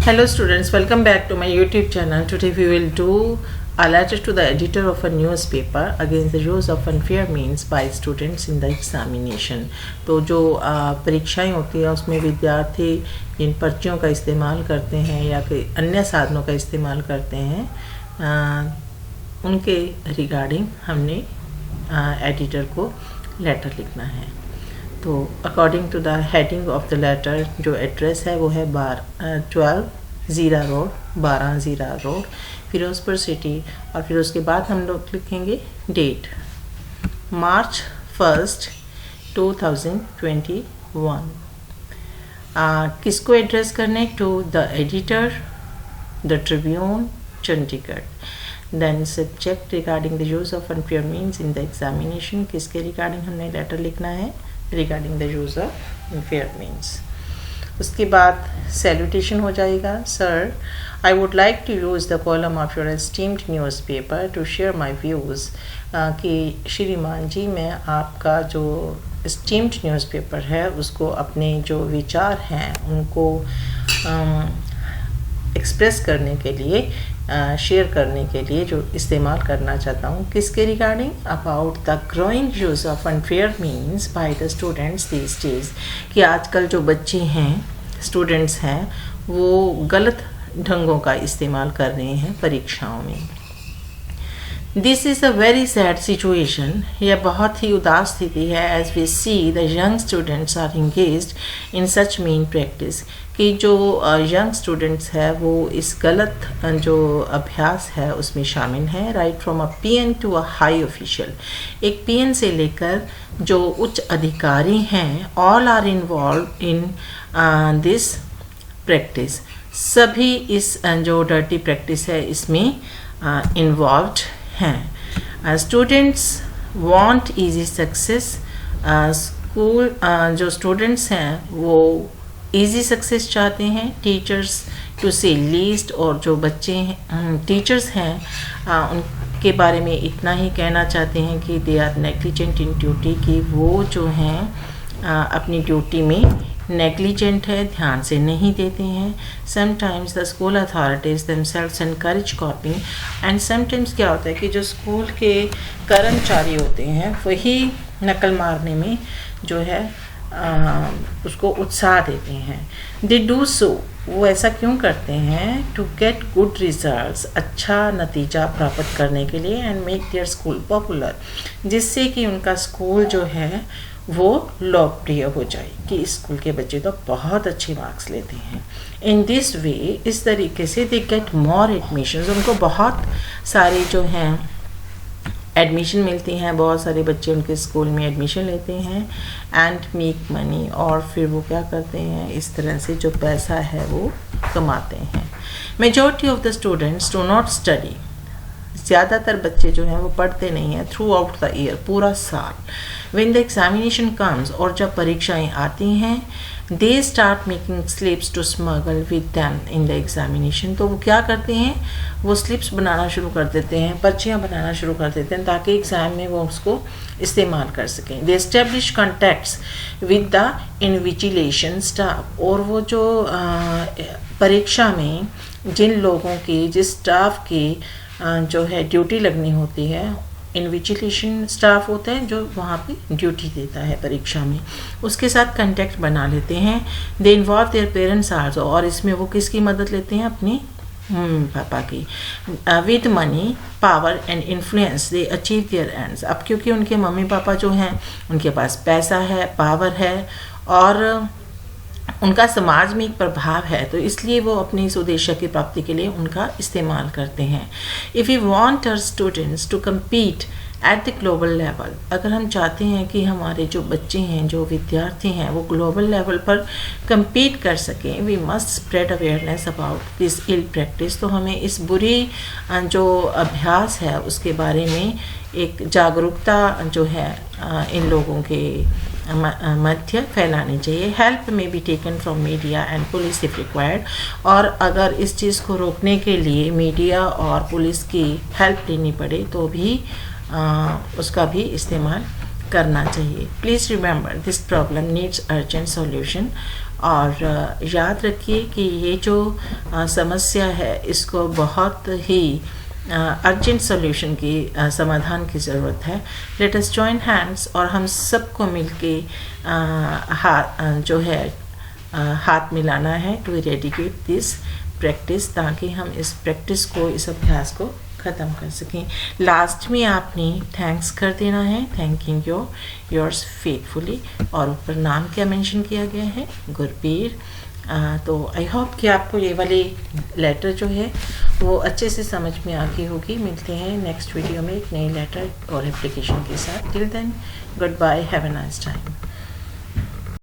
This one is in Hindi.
Hello students, welcome back to my YouTube channel. Today we will do a letter to the editor of a newspaper against the use of unfair means by students in the examination. तो जो परीक्षाएं होती हैं उसमें विद्यार्थी जिन पर्चियों का इस्तेमाल करते हैं या कोई अन्य साधनों का इस्तेमाल करते हैं उनके रिगार्डिंग हमने एडिटर को लेटर लिखना है। तो according to the heading of the letter जो एड्रेस है वो है 12 ज़ीरा रोड, 12 ज़ीरा रोड, फिरोज़पुर सिटी। और फिर उसके बाद हम लोग लिखेंगे डेट मार्च 1, 2021। किसको एड्रेस करने? To the editor, the tribune, Chandigarh. Then subject regarding the use of unfair means in the examination, किसके रिगार्डिंग हमने लेटर लिखना है? Regarding the use of unfair means. उसके बाद सैल्यूटेशन हो जाएगा। Sir, I would like to use the column of your esteemed newspaper to share my views, कि श्रीमान जी मैं आपका जो एस्टीम्ड न्यूज़पेपर है उसको अपने जो विचार हैं उनको एक्सप्रेस करने के लिए, शेयर करने के लिए जो इस्तेमाल करना चाहता हूँ। किसके regarding? About the growing use of unfair means by the students these days, कि आजकल जो बच्चे हैं, स्टूडेंट्स हैं, वो गलत ढंगों का इस्तेमाल कर रहे हैं परीक्षाओं में। This is a very sad situation, यह बहुत ही उदास स्थिति है। As we see the young students are engaged in such mean practice, कि जो यंग स्टूडेंट्स है वो इस गलत जो अभ्यास है उसमें शामिल हैं। Right from a peon to a high official, एक पीएन से लेकर जो उच्च अधिकारी हैं, all are involve in this practice, सभी इस जो डर्टी प्रैक्टिस है इसमें इन्वॉल्व्ड हैं। Students want easy success, school जो स्टूडेंट्स हैं वो इजी सक्सेस चाहते हैं। टीचर्स टू से लीस्ट, और जो बच्चे हैं टीचर्स हैं उनके बारे में इतना ही कहना चाहते हैं कि they are negligent in duty, कि वो जो हैं अपनी ड्यूटी में नेग्लिजेंट है, ध्यान से नहीं देते हैं। Sometimes the school authorities themselves encourage कॉपिंग, and sometimes क्या होता है कि जो स्कूल के कर्मचारी होते हैं वही नकल मारने में जो है उसको उत्साह देते हैं। दे डू सो, वो ऐसा क्यों करते हैं? टू गेट गुड रिजल्ट्स, अच्छा नतीजा प्राप्त करने के लिए, and make their school popular, जिससे कि उनका स्कूल जो है वो लोकप्रिय हो जाए, कि इस स्कूल के बच्चे तो बहुत अच्छे मार्क्स लेते हैं। इन दिस वे, इस तरीके से दे गेट मोर एडमिशन्स, उनको बहुत सारे जो हैं एडमिशन मिलती हैं, बहुत सारे बच्चे उनके स्कूल में एडमिशन लेते हैं। एंड मेक मनी, और फिर वो क्या करते हैं, इस तरह से जो पैसा है वो कमाते हैं। Majority of the students do not study, ज़्यादातर बच्चे जो हैं वो पढ़ते नहीं हैं थ्रू आउट द ईयर, पूरा साल। व्हेन द एग्जामिनेशन कम्स, और जब परीक्षाएं आती हैं, they start making slips to smuggle with them in the examination, तो वो क्या करते हैं, वो स्लिप्स बनाना शुरू कर देते हैं, पर्चियाँ बनाना शुरू कर देते हैं, ताकि एग्ज़ाम में वो उसको इस्तेमाल कर सकें। They establish contacts with the invigilation staff, और वो जो परीक्षा में जिन लोगों की, जिस स्टाफ की जो है ड्यूटी लगनी होती है, इन्विजिलेशन स्टाफ होता है जो वहाँ पे ड्यूटी देता है परीक्षा में, उसके साथ कांटेक्ट बना लेते हैं। They involve their parents also, और इसमें वो किसकी मदद लेते हैं? अपने पापा की। With money, power and influence they achieve their ends, अब क्योंकि उनके मम्मी पापा जो हैं उनके पास पैसा है, पावर है, और उनका समाज में एक प्रभाव है, तो इसलिए वो अपने इस उद्देश्य की प्राप्ति के लिए उनका इस्तेमाल करते हैं। If you want our students to compete at the global level, अगर हम चाहते हैं कि हमारे जो बच्चे हैं, जो विद्यार्थी हैं, वो ग्लोबल लेवल पर कम्पीट कर सकें, we must spread awareness about this ill practice, तो हमें इस बुरी जो अभ्यास है उसके बारे में एक जागरूकता जो है इन लोगों के मध्य फैलानी चाहिए। हेल्प में be taken from media and police if required, और अगर इस चीज़ को रोकने के लिए मीडिया और पुलिस की हेल्प लेनी पड़े तो भी उसका भी इस्तेमाल करना चाहिए। Please remember this problem needs urgent solution, और याद रखिए कि ये जो समस्या है इसको बहुत ही अर्जेंट सॉल्यूशन की समाधान की ज़रूरत है। लेट अस जॉइन हैंड्स और हम सबको मिलके जो है हाथ मिलाना है टू इरेडिकेट दिस प्रैक्टिस, ताकि हम इस प्रैक्टिस को, इस अभ्यास को ख़त्म कर सकें। लास्ट में आपने थैंक्स कर देना है, थैंकिंग योर्स फेथफुली, और ऊपर नाम क्या मेंशन किया गया है, गुरबीर। तो आई होप कि आपको ये वाली लेटर जो है वो अच्छे से समझ में आ गई होगी। मिलते हैं नेक्स्ट वीडियो में एक नई लेटर और एप्लीकेशन के साथ। Till then goodbye, have a nice time.